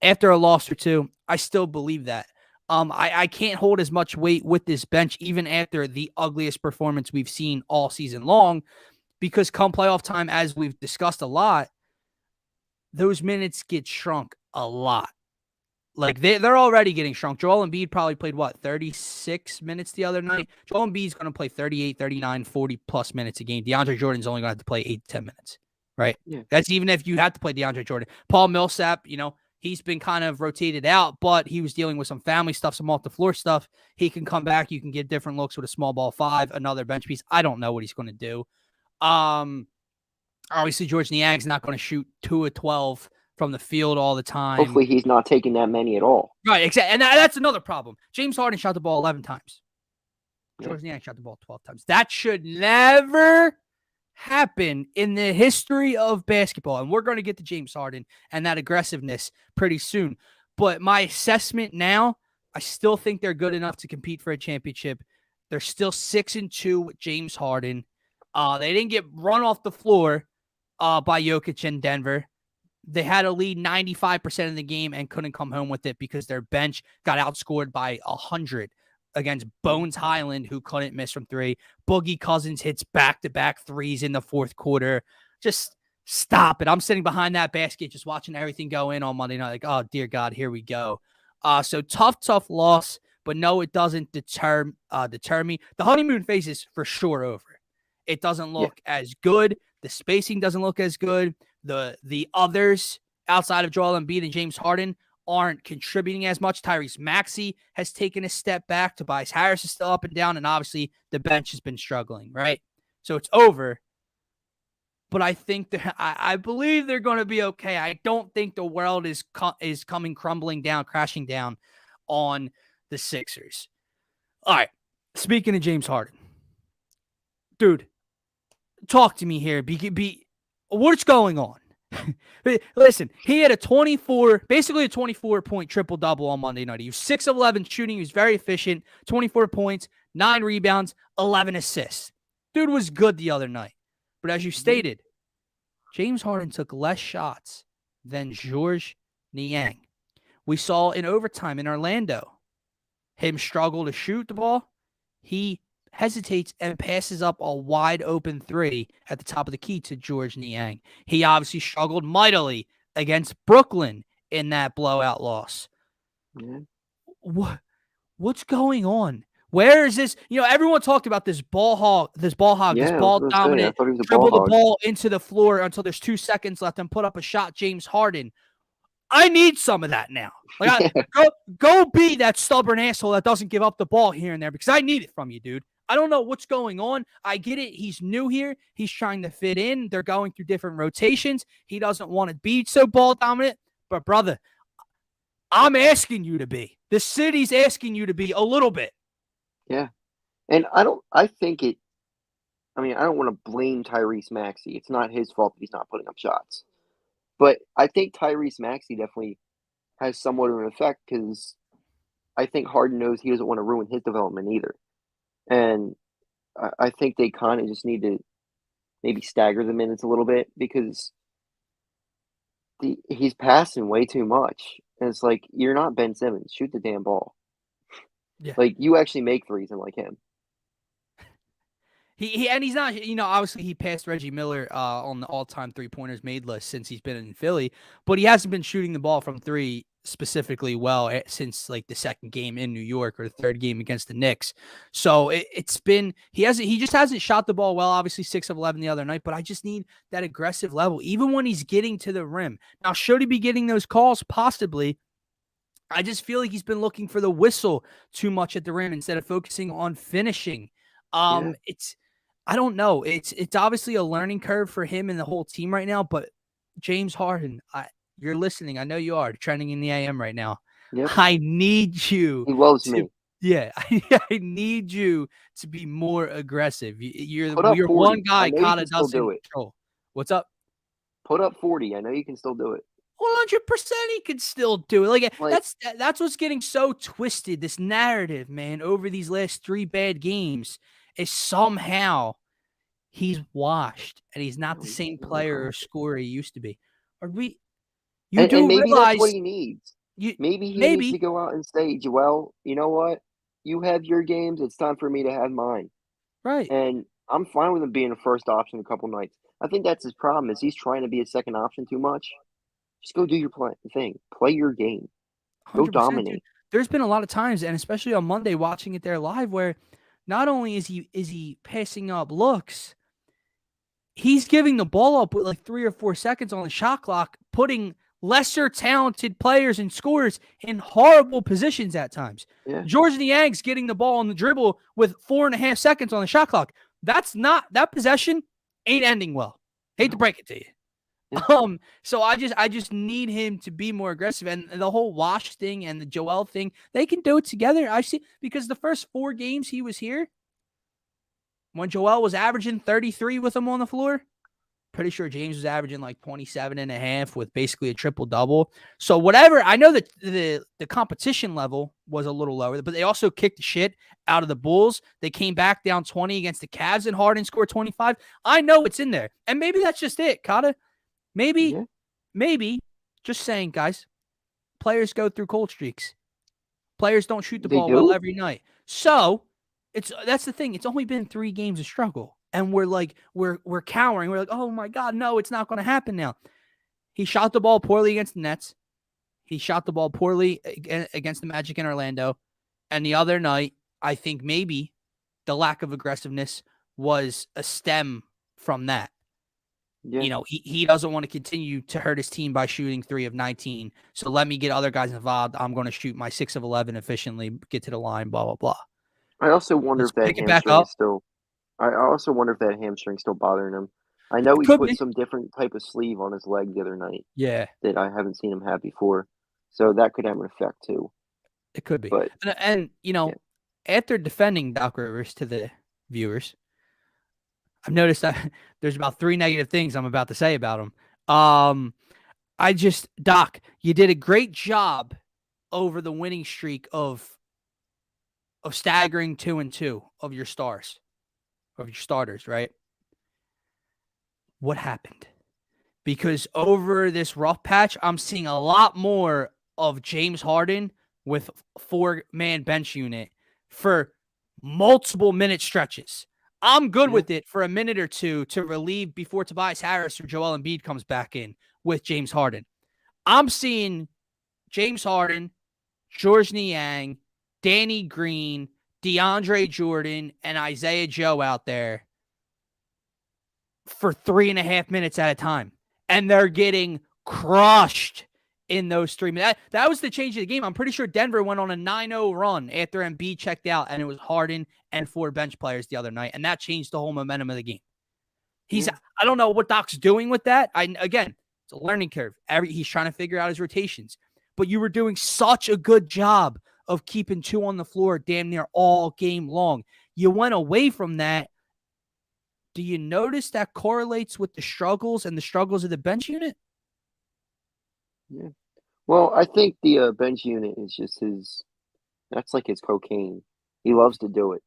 After a loss or two, I still believe that. I can't hold as much weight with this bench, even after the ugliest performance we've seen all season long, because come playoff time, as we've discussed a lot, those minutes get shrunk a lot. Like they're already getting shrunk. Joel Embiid probably played 36 minutes the other night. Joel Embiid's going to play 38, 39, 40 plus minutes a game. DeAndre Jordan's only going to have to play 8 to 10 minutes, right? Yeah. That's even if you have to play DeAndre Jordan. Paul Millsap, he's been kind of rotated out, but he was dealing with some family stuff, some off the floor stuff. He can come back. You can get different looks with a small ball 5, another bench piece. I don't know what he's going to do. Obviously George Niang's not going to shoot 2 of 12 from the field all the time. Hopefully he's not taking that many at all. Right, exactly. And that's another problem. James Harden shot the ball 11 times. George Niang shot the ball 12 times. That should never happen in the history of basketball. And we're going to get to James Harden and that aggressiveness pretty soon. But my assessment now, I still think they're good enough to compete for a championship. They're still 6-2 with James Harden. They didn't get run off the floor by Jokic in Denver. They had a lead 95% of the game and couldn't come home with it because their bench got outscored by 100 against Bones Highland, who couldn't miss from three. Boogie Cousins hits back-to-back threes in the fourth quarter. Just stop it. I'm sitting behind that basket just watching everything go in on Monday night. Like, oh, dear God, here we go. So tough loss, but no, it doesn't deter me. The honeymoon phase is for sure over. It doesn't look as good. The spacing doesn't look as good. The others outside of Joel Embiid and James Harden aren't contributing as much. Tyrese Maxey has taken a step back. Tobias Harris is still up and down, and obviously the bench has been struggling, right? So it's over. But I think that I believe they're going to be okay. I don't think the world is coming crumbling down, crashing down on the Sixers. All right. Speaking of James Harden, dude, talk to me here. What's going on? Listen, he had basically a 24-point triple-double on Monday night. He was 6 of 11 shooting. He was very efficient. 24 points, 9 rebounds, 11 assists. Dude was good the other night. But as you stated, James Harden took less shots than Georges Niang. We saw in overtime in Orlando him struggle to shoot the ball. He hesitates and passes up a wide open three at the top of the key to Georges Niang. He obviously struggled mightily against Brooklyn in that blowout loss. What's going on? Where is this? Everyone talked about this ball hog, this ball dominant, dribble the ball into the floor until there's 2 seconds left and put up a shot, James Harden. I need some of that now. Like, go be that stubborn asshole that doesn't give up the ball here and there, because I need it from you, dude. I don't know what's going on. I get it. He's new here. He's trying to fit in. They're going through different rotations. He doesn't want to be so ball dominant. But, brother, I'm asking you to be. The city's asking you to be a little bit. Yeah. And I don't want to blame Tyrese Maxey. It's not his fault that he's not putting up shots. But I think Tyrese Maxey definitely has somewhat of an effect, because I think Harden knows he doesn't want to ruin his development either. And I think they kind of just need to maybe stagger the minutes a little bit, because he's passing way too much. And it's like, you're not Ben Simmons. Shoot the damn ball. Yeah. Like, you actually make threes unlike him. He's not, obviously he passed Reggie Miller on the all-time three-pointers made list since he's been in Philly, but he hasn't been shooting the ball from three specifically well since like the second game in New York or the third game against the Knicks. So it's been, he just hasn't shot the ball well, obviously 6 of 11 the other night, but I just need that aggressive level, even when he's getting to the rim. Now, should he be getting those calls? Possibly. I just feel like he's been looking for the whistle too much at the rim instead of focusing on finishing. I don't know. It's obviously a learning curve for him and the whole team right now, but James Harden, you're listening. I know you are trending in the AM right now. Yep. I need you. He loves me. Yeah, I need you to be more aggressive. You're 40. one guy kind of doesn't do it. control. What's up? Put up 40. I know you can still do it. 100% he can still do it. Like that's what's getting so twisted. This narrative, man, over these last 3 bad games is somehow he's washed and he's not the same player or scorer he used to be. And maybe that's what he needs. Maybe he needs to go out and say, Joel, you know what? You have your games. It's time for me to have mine. Right. And I'm fine with him being a first option a couple nights. I think that's his problem, is he's trying to be a second option too much. Just go do your thing. Play your game. Go dominate. Dude. There's been a lot of times, and especially on Monday watching it there live, where not only is he passing up looks, he's giving the ball up with like 3 or 4 seconds on the shot clock, putting lesser talented players and scorers in horrible positions at times. Yeah. Georges Niang's getting the ball on the dribble with 4.5 seconds on the shot clock. That possession ain't ending well. Hate to break it to you. So I just need him to be more aggressive, and the whole Wash thing and the Joel thing, they can do it together. I see, because the first 4 games he was here, when Joel was averaging 33 with him on the floor, Pretty sure James was averaging like 27.5 with basically a triple-double. So whatever, I know that the competition level was a little lower, but they also kicked the shit out of the Bulls. They came back down 20 against the Cavs, and Harden scored 25. I know it's in there. And maybe that's just it, Kata. Maybe, just saying, guys, players go through cold streaks. Players don't shoot the ball well every night. So that's the thing. It's only been 3 games of struggle. And we're cowering. We're like, oh my God, no, it's not going to happen now. He shot the ball poorly against the Nets. He shot the ball poorly against the Magic in Orlando. And the other night, I think maybe the lack of aggressiveness was a stem from that. Yeah. You know, he doesn't want to continue to hurt his team by shooting 3 of 19. So let me get other guys involved. I'm going to shoot my 6 of 11 efficiently, get to the line, blah, blah, blah. I also wonder if that hamstring is still... I also wonder if that hamstring's still bothering him. I know he put some different type of sleeve on his leg the other night. Yeah. That I haven't seen him have before. So that could have an effect too. It could be. But, and you know, after defending Doc Rivers to the viewers, I've noticed that there's about 3 negative things I'm about to say about him. Doc, you did a great job over the winning streak of staggering 2-2 of your stars. Of your starters, right? What happened? Because over this rough patch, I'm seeing a lot more of James Harden with 4-man bench unit for multiple minute stretches. I'm good with it for a minute or two to relieve before Tobias Harris or Joel Embiid comes back in with James Harden. I'm seeing James Harden, George Niang, Danny Green, DeAndre Jordan, and Isaiah Joe out there for 3.5 minutes at a time. And they're getting crushed in those 3 minutes. That was the change of the game. I'm pretty sure Denver went on a 9-0 run after Embiid checked out, and it was Harden and 4 bench players the other night, and that changed the whole momentum of the game. I don't know what Doc's doing with that. Again, it's a learning curve. He's trying to figure out his rotations. But you were doing such a good job of keeping 2 on the floor damn near all game long. You went away from that. Do you notice that correlates with the struggles of the bench unit? Yeah. Well, I think the bench unit is just that's like his cocaine. He loves to do it.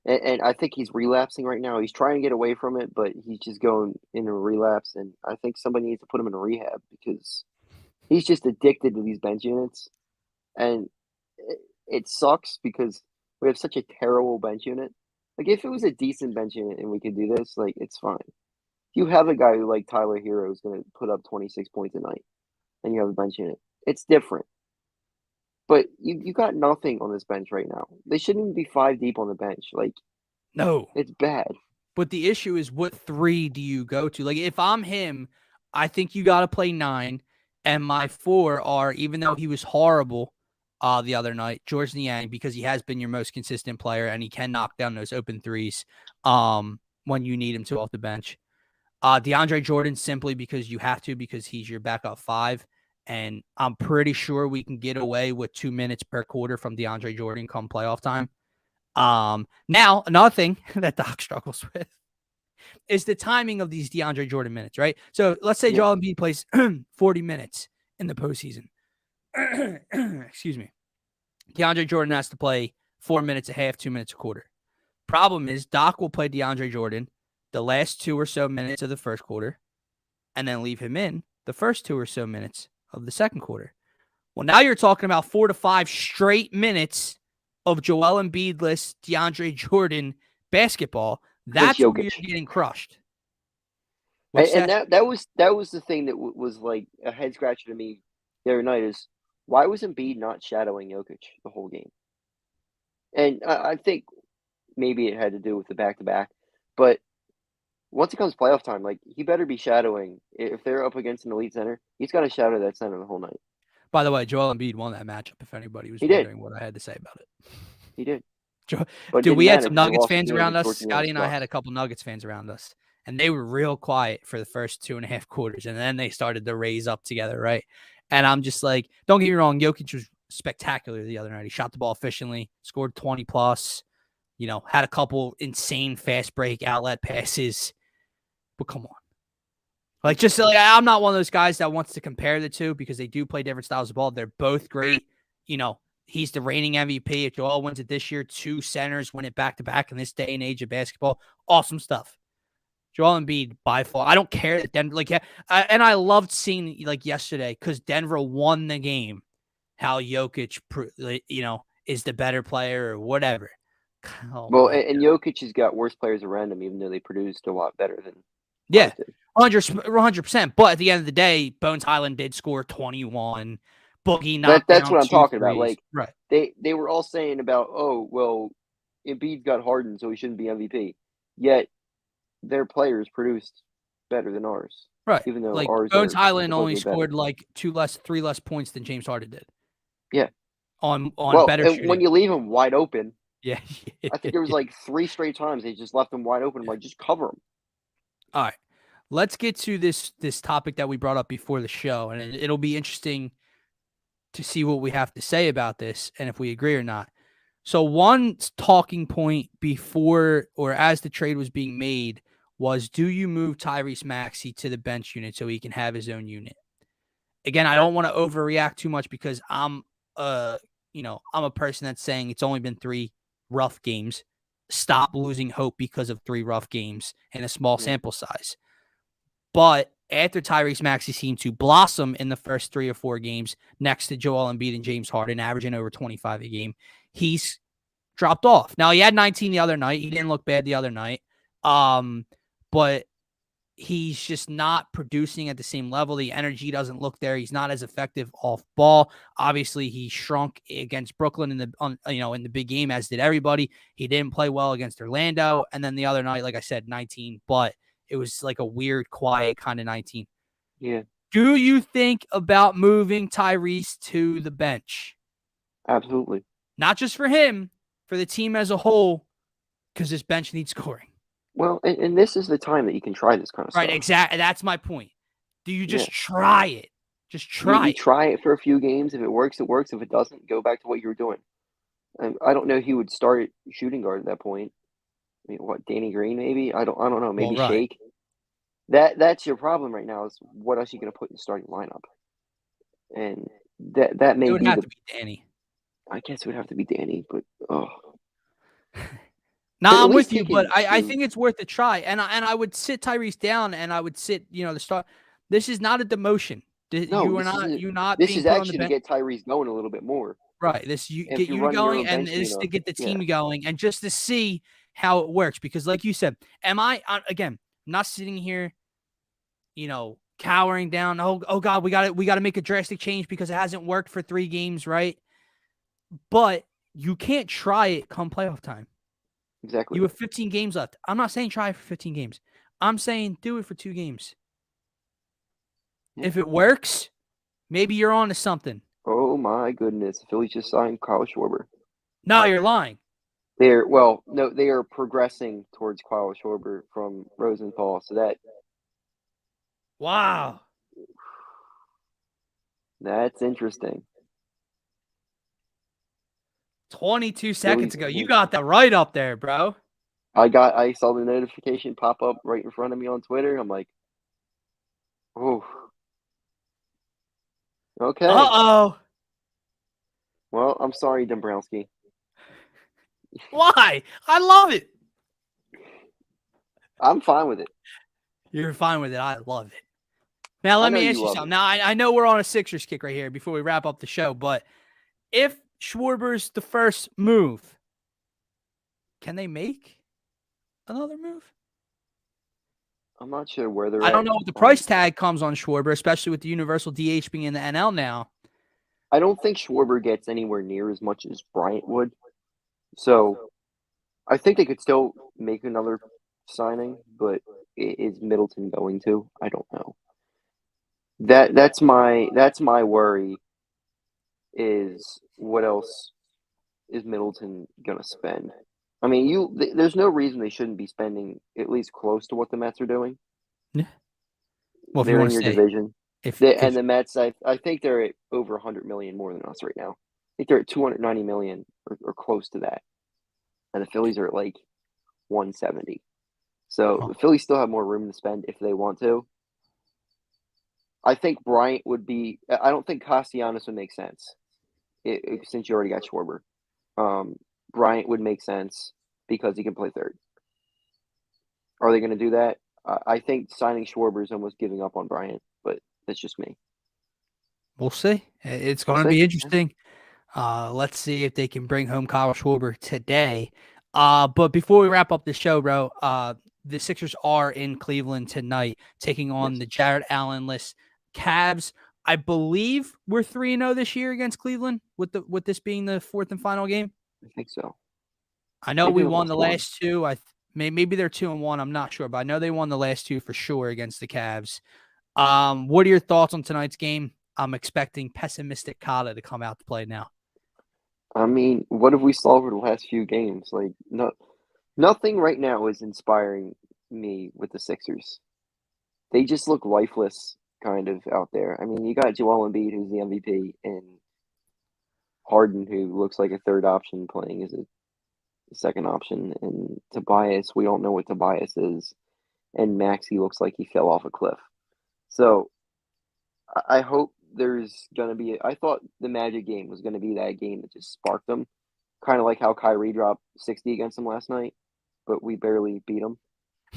And I think he's relapsing right now. He's trying to get away from it, but he's just going into a relapse. And I think somebody needs to put him in a rehab because he's just addicted to these bench units. And it sucks because we have such a terrible bench unit. Like, if it was a decent bench unit and we could do this, like, it's fine. If you have a guy who, like Tyler Hero, is going to put up 26 points a night, and you have a bench unit, it's different. But you got nothing on this bench right now. They shouldn't even be 5 deep on the bench. Like, no. It's bad. But the issue is, what 3 do you go to? Like, if I'm him, I think you got to play 9, and my 4 are, even though he was horrible the other night, George Niang, because he has been your most consistent player and he can knock down those open threes when you need him to off the bench. DeAndre Jordan, simply because you have to, because he's your backup 5. And I'm pretty sure we can get away with 2 minutes per quarter from DeAndre Jordan come playoff time. Now, another thing that Doc struggles with is the timing of these DeAndre Jordan minutes, right? So let's say Joel Embiid plays 40 minutes in the postseason. Excuse me. DeAndre Jordan has to play 4 minutes a half, 2 minutes a quarter. Problem is, Doc will play DeAndre Jordan the last 2 or so minutes of the first quarter and then leave him in the first 2 or so minutes of the second quarter. Well, now you're talking about 4 to 5 straight minutes of Joel Embiid-less DeAndre Jordan basketball. That's where you're getting crushed. And that was the thing that was like a head scratcher to me the other night is, why was Embiid not shadowing Jokic the whole game? And I think maybe it had to do with the back-to-back. But once it comes playoff time, like, he better be shadowing. If they're up against an elite center, he's got to shadow that center the whole night. By the way, Joel Embiid won that matchup, if anybody was wondering what I had to say about it. He did. Dude, we had some Nuggets fans around us. Scotty and I had a couple Nuggets fans around us. And they were real quiet for the first 2.5 quarters. And then they started to raise up together, right? And I'm just like, don't get me wrong, Jokic was spectacular the other night. He shot the ball efficiently, scored 20+, had a couple insane fast break outlet passes. But come on. Like, just like, I'm not one of those guys that wants to compare the two because they do play different styles of ball. They're both great. He's the reigning MVP. If Joel wins it this year, 2 centers win it back-to-back in this day and age of basketball. Awesome stuff. Joel Embiid, by far. I don't care that Denver, and I loved seeing, yesterday, because Denver won the game, how Jokic, is the better player or whatever. Oh, well, and Jokic has got worse players around him, even though they produced a lot better than yeah, 100%. But at the end of the day, Bones Highland did score 21. Boogie knocked That's down what I'm 2 talking about. threes. Like, right. They were all saying about, oh, well, Embiid got Harden, so he shouldn't be MVP. Yet their players produced better than ours. Right. Even though like ours Bones are Highland only supposedly scored better. 3 less points than James Harden did. Yeah. On Well, better and shooting. when you leave him wide open, yeah. I think there was 3 straight times they just left him wide open. I'm like, just cover him. All right. Let's get to this topic that we brought up before the show, and it'll be interesting to see what we have to say about this and if we agree or not. So one talking point before or as the trade was being made was, do you move Tyrese Maxey to the bench unit so he can have his own unit? Again, I don't want to overreact too much because I'm a person that's saying it's only been 3 rough games. Stop losing hope because of 3 rough games and a small sample size. But after Tyrese Maxey seemed to blossom in the first 3 or 4 games next to Joel Embiid and James Harden, averaging over 25 a game, he's dropped off. Now, he had 19 the other night. He didn't look bad the other night. But he's just not producing at the same level. The energy doesn't look there. He's not as effective off ball. Obviously, he shrunk against Brooklyn in the big game, as did everybody. He didn't play well against Orlando. And then the other night, like I said, 19, but it was like a weird, quiet kind of 19. Yeah. Do you think about moving Tyrese to the bench? Absolutely. Not just for him, for the team as a whole, because this bench needs scoring. Well, and this is the time that you can try this kind of stuff. Right, exactly. That's my point. Do you just try it? Just you try it for a few games. If it works, it works. If it doesn't, go back to what you were doing. I don't know who would start shooting guard at that point. I mean, what, Danny Green maybe? I don't know. Maybe Shake. That's your problem right now, is what else are you going to put in the starting lineup? And that may it would be have to be Danny. I guess it would have to be Danny, but No, I'm with you, but I think it's worth a try. And I would sit Tyrese down, and I would sit, the start. This is not a demotion. No, this is actually to get Tyrese going a little bit more. Right. Get you going, and this to get the team going, and just to see how it works. Because, like you said, I'm not sitting here, cowering down. Oh God, we got to make a drastic change because it hasn't worked for 3 games, right? But you can't try it come playoff time. Exactly. You have 15 games left. I'm not saying try it for 15 games. I'm saying do it for 2 games. Yeah. If it works, maybe you're on to something. Oh my goodness. The Phillies just signed Kyle Schwarber. No, you're lying. They are progressing towards Kyle Schwarber from Rosenthal. So that. Wow. That's interesting. 22 seconds ago. You got that right up there, bro. I saw the notification pop up right in front of me on Twitter. I'm like, oh. Okay. Uh-oh. Well, I'm sorry, Dombrowski. Why? I love it. I'm fine with it. You're fine with it. I love it. Now, let me ask you something. Now, I know we're on a Sixers kick right here before we wrap up the show, but if Schwarber's the first move, can they make another move? I'm not sure where they're I don't know what the price tag comes on Schwarber, especially with the universal DH being in the NL now. I don't think Schwarber gets anywhere near as much as Bryant would. So I think they could still make another signing, but is Middleton going to? I don't know. That's my worry, is what else is Middleton going to spend? I mean, there's no reason they shouldn't be spending at least close to what the Mets are doing. Yeah. Well, they're in your division. If the Mets, I think they're at over $100 million more than us right now. I think they're at $290 million or close to that, and the Phillies are at like $170. So the Phillies still have more room to spend if they want to. I think Bryant would be. I don't think Castellanos would make sense since you already got Schwarber. Bryant would make sense because he can play third. Are they going to do that? I think signing Schwarber is almost giving up on Bryant, but that's just me. We'll see. It's going to be interesting. Let's see if they can bring home Kyle Schwarber today. But before we wrap up the show, bro, the Sixers are in Cleveland tonight, taking on the Jared Allen-less Cavs. I believe we're 3-0 this year against Cleveland, with this being the fourth and final game. I think so. I know we won the last two. Maybe they're 2-1. I'm not sure, but I know they won the last two for sure against the Cavs. What are your thoughts on tonight's game? I'm expecting pessimistic Kata to come out to play now. I mean, what have we saw over the last few games? Like, nothing right now is inspiring me with the Sixers. They just look lifeless, kind of, out there. I mean, you got Joel Embiid, who's the MVP, and Harden, who looks like a third option playing as a second option, and Tobias, we don't know what Tobias is, and Maxey looks like he fell off a cliff. So, I hope there's going to be – I thought the Magic game was going to be that game that just sparked them, kind of like how Kyrie dropped 60 against them last night, but we barely beat them.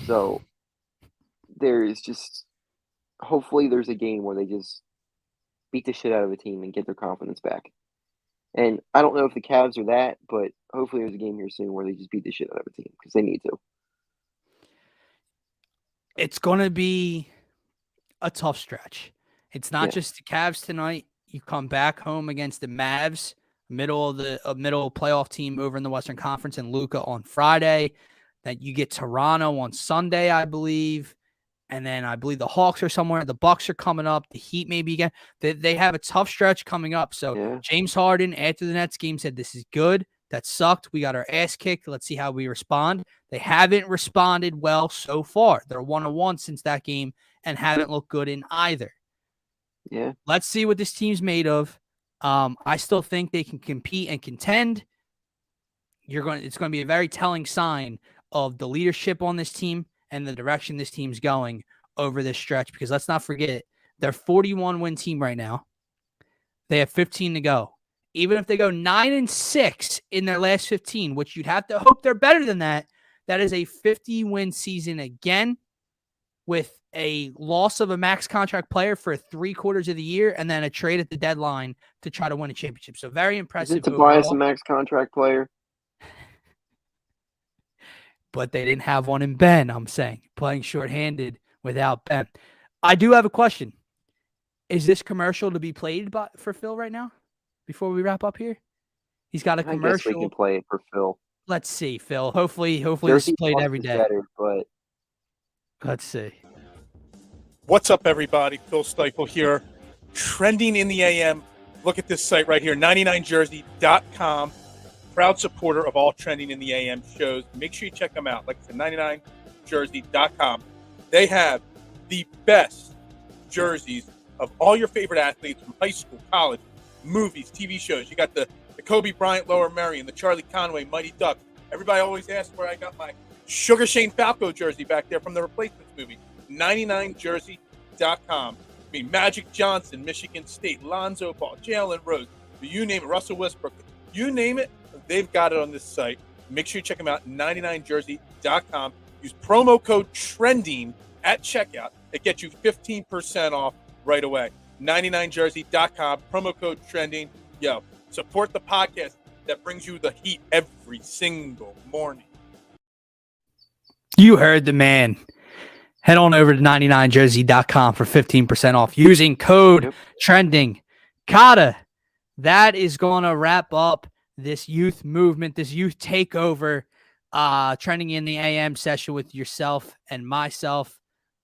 So, there's just – hopefully there's a game where they just beat the shit out of a team and get their confidence back. And I don't know if the Cavs are that, but hopefully there's a game here soon where they just beat the shit out of a team because they need to. It's going to be a tough stretch. It's not just the Cavs tonight. You come back home against the Mavs, middle playoff team over in the Western Conference, and Luka on Friday. Then you get Toronto on Sunday, I believe. And then I believe the Hawks are somewhere. The Bucks are coming up. The Heat maybe again. They have a tough stretch coming up. So James Harden, after the Nets game, said, "This is good. That sucked. We got our ass kicked. Let's see how we respond." They haven't responded well so far. They're 1-1 since that game and haven't looked good in either. Yeah. Let's see what this team's made of. I still think they can compete and contend. It's going to be a very telling sign of the leadership on this team and the direction this team's going over this stretch, because let's not forget, they're 41-win team right now. They have 15 to go. Even if they go 9-6 in their last 15, which you'd have to hope they're better than that, that is a 50-win season again, with a loss of a max contract player for 3/4 of the year and then a trade at the deadline to try to win a championship. So very impressive. Isn't Tobias a max contract player? But they didn't have one in Ben, I'm saying, playing shorthanded without Ben. I do have a question. Is this commercial to be played for Phil right now before we wrap up here? He's got a commercial. I guess we can play it for Phil. Let's see, Phil. Hopefully this is played every day. Better, but let's see. What's up, everybody? Phil Stiefel here. Trending in the AM. Look at this site right here, 99jersey.com. Proud supporter of all Trending in the AM shows. Make sure you check them out. Like I said, 99jersey.com. They have the best jerseys of all your favorite athletes from high school, college, movies, TV shows. You got the Kobe Bryant, Lower Merion, the Charlie Conway, Mighty Duck. Everybody always asks where I got my Sugar Shane Falco jersey back there from the Replacements movie. 99jersey.com. I mean, Magic Johnson, Michigan State, Lonzo Ball, Jalen Rose, you name it, Russell Westbrook, you name it, they've got it on this site. Make sure you check them out, 99jersey.com. Use promo code TRENDING at checkout. It gets you 15% off right away. 99jersey.com, promo code TRENDING. Yo, support the podcast that brings you the heat every single morning. You heard the man. Head on over to 99jersey.com for 15% off using code TRENDING. Kata, that is going to wrap up this youth movement, this youth takeover, Trending in the AM session with yourself and myself.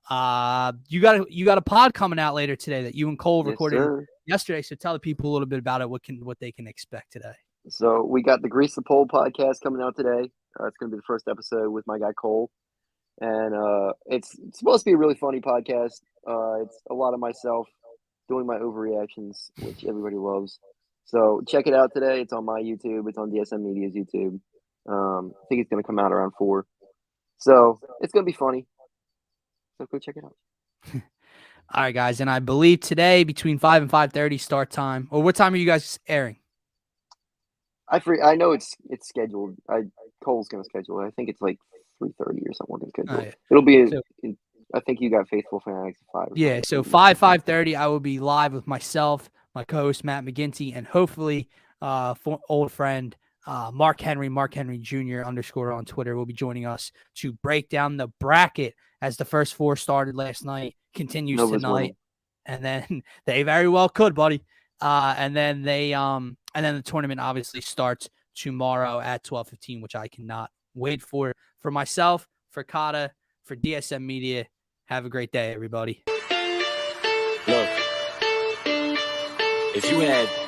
You got a pod coming out later today that you and Cole recorded yesterday. So tell the people a little bit about it, what they can expect today. So we got the Grease the Pole podcast coming out today. It's going to be the first episode with my guy Cole. And it's supposed to be a really funny podcast. It's a lot of myself doing my overreactions, which everybody loves. So check it out today. It's on my YouTube. It's on DSM Media's YouTube. I think it's going to come out around 4. So it's gonna be funny. So go check it out. All right, guys, and I believe today between 5 and 5:30 start time. Or what time are you guys airing? I know it's scheduled. Cole's gonna schedule it. I think it's like 3:30 or something. We're gonna schedule it. Yeah. It'll be. So, I think you got Faithful Fanatics at 5. yeah, so 5:30, I will be live with myself, my co-host Matt McGinty, and hopefully, old friend Mark Henry Jr. _ on Twitter will be joining us to break down the bracket as the first 4 started last night, continues Nova's tonight, winning. and then they very well could, buddy. And then the tournament obviously starts tomorrow at 12:15, which I cannot wait for myself, for Kata, for DSM Media. Have a great day, everybody. Look, if you had